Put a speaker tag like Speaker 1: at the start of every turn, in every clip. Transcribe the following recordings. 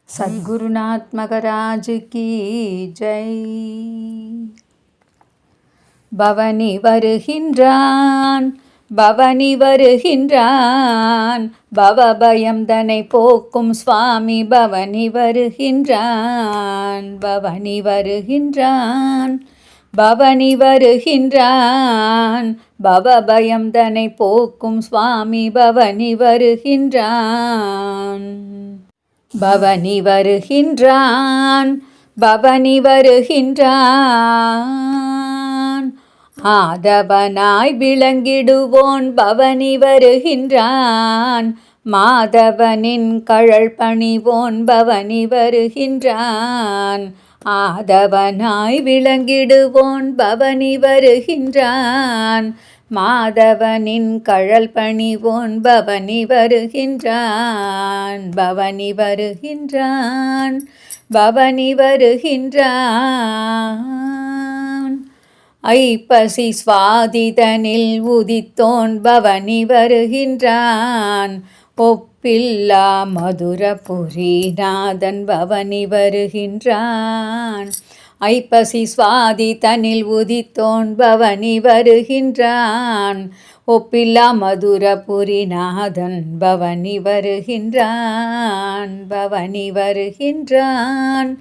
Speaker 1: सद्गुरुनाथ महाराज की जय. பவனி வருகின்றான் பவனி வருகின்றான் பவபயம் தனை போக்கும் சுவாமி பவனி வருகின்றான் பவனி வருகின்றான் பவனி வருகின்றான் பவபயம் தனை போக்கும் சுவாமி பவனி வருகின்றான் பவனி வருகின்றான் பவனி வருகின்றான் ஆதவனாய் விளங்கிடுவோன் பவனி வருகின்றான் மாதவனின் கழல் பணிவோன் பவனி வருகின்றான் ஆதவனாய் விளங்கிடுவோன் பவனி வருகின்றான் மாதவனின் கழல் பணிவோன் பவனி வருகின்றான் பவனி வருகின்றான் பவனி வருகின்றான் ஐப்பசி சுவாதிதனில் உதித்தோன் பவனி வருகின்றான் ஒப்பில்லா மதுரபுரிநாதன் பவனி வருகின்றான் ஐப்பசி சுவாதி தனில் உதித்தோன் பவனி வருகின்றான் ஒப்பில்லா மதுரபுரிநாதன் பவனி வருகின்றான் பவனி வருகின்றான்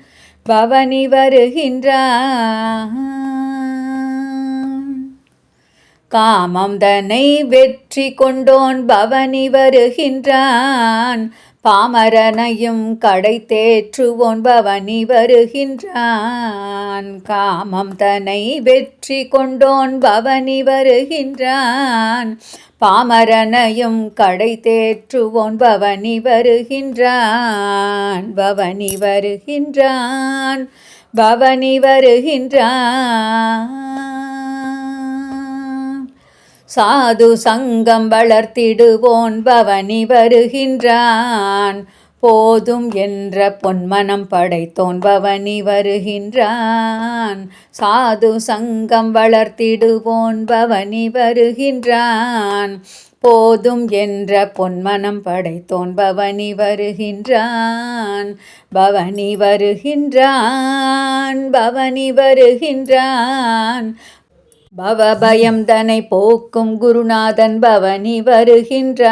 Speaker 1: பவனி வருகின்றான் காமம் தன்னை வெற்றி கொண்டோன் பவனி வருகின்றான் பாமரனையும் கடை தேற்றுவோன் பவனி வருகின்றான் காமம் தன்னை வெற்றி கொண்டோன் பவனி வருகின்றான் பாமரனையும் கடை தேற்றுவோன் பவனி வருகின்றான் பவனி வருகின்றான் பவனி வருகின்றான் சாது சங்கம் வளர்த்திடுவோன் பவனி வருகின்றான் போதும் என்ற பொன்மனம் படைத்தோன் பவனி வருகின்றான் சாது சங்கம் வளர்த்திடுவோன் பவனி வருகின்றான் போதும் என்ற பொன்மனம் படைத்தோன் பவனி வருகின்றான் பவனி வருகின்றான் பவனி வருகின்றான் பவபயம் தனை போக்கும் குருநாதன் பவனி வருகின்றான்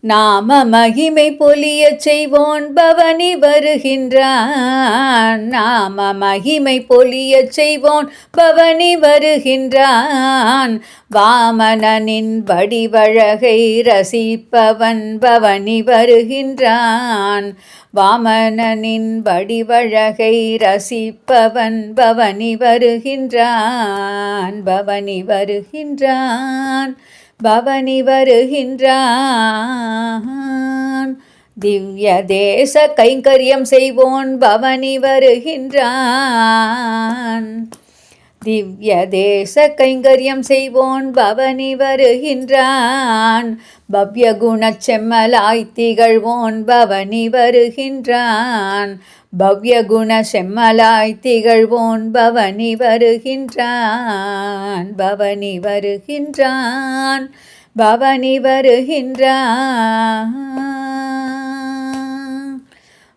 Speaker 1: நாம மகிமை பொலிய செய்வோன் பவனி வருகின்றான் நாம மகிமை பொலிய செய்வோன் பவனி வருகின்றான் வாமனனின் வடிவழகை ரசிப்பவன் பவனி வருகின்றான் வாமனனின் வடிவழகை ரசிப்பவன் பவனி வருகின்றான் பவனி வருகின்றான் பவனி வருகின்றான் திவ்ய தேச கைங்கரியம் செய்வோன் பவனி வருகின்றான் திவ்ய தேச கைங்கரியம் செய்வோன் பவனி வருகின்றான் பவ்ய குணச் செம்மலாய் திகழ்வோன் பவனி வருகின்றான் பவ்ய குண செம்மலாய் திகழ்வோன் பவனி வருகின்றான் பவனி வருகின்றான் பவனி வருகின்றான்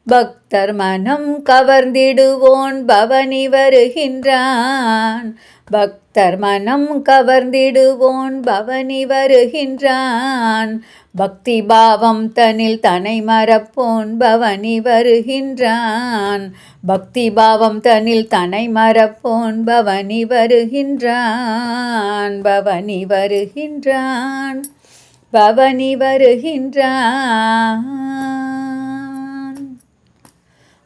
Speaker 1: பக்தர் மனம் கவர்ந்திடுவோன் பவனி வருகின்றான் பக்தர் மனம் கவர்ந்திடுவோன் பவனி வருகின்றான் பக்தி பாவம் தனில் தனை மறப்போன் பவனி வருகின்றான் பக்தி பாவம் தனில் தனை மறப்போன் பவனி வருகின்றான் பவனி வருகின்றான் பவனி வருகின்றான்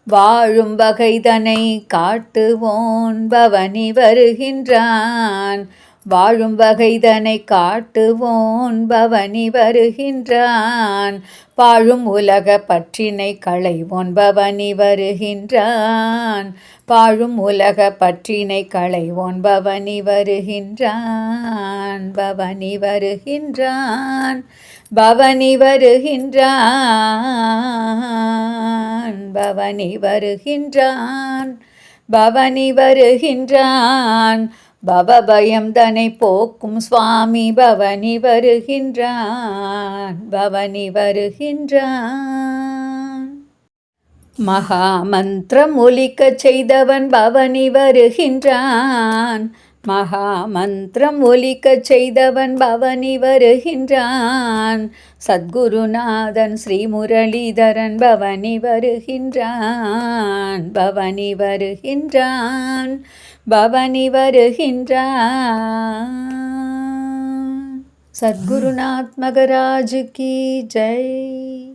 Speaker 1: வாழும் வகைதனை காட்டுவோன் பவனி வருகின்றான் வாழும் வகைதனை காட்டுவோன் பவனி வருகின்றான் பாழும் உலக பற்றினை களைவோன் பவனி வருகின்றான் பாழும் உலக பற்றினை களைவோன் பவனி வருகின்றான் பவனி வருகின்றான் பவனி வருகின்றான் பவனி வருகின்றான் பவனி வருகின்றான் பவபயம் தனை போக்கும் சுவாமி பவனி வருகின்றான் பவனி வருகின்றான். மகா மந்திரம் ஒலிக்கச் செய்தவன் பவனி வருகின்றான். மகா மந்திரம் ஒலிக்கச் செய்தவன் பவனி வருகின்றான். சத்குருநாதன் ஸ்ரீ முரளிதரன் பவனி வருகின்றான். பவனி வருகின்றான். பவனி வருகின்றான். சத்குருநாத் மகராஜ் கி ஜெய்.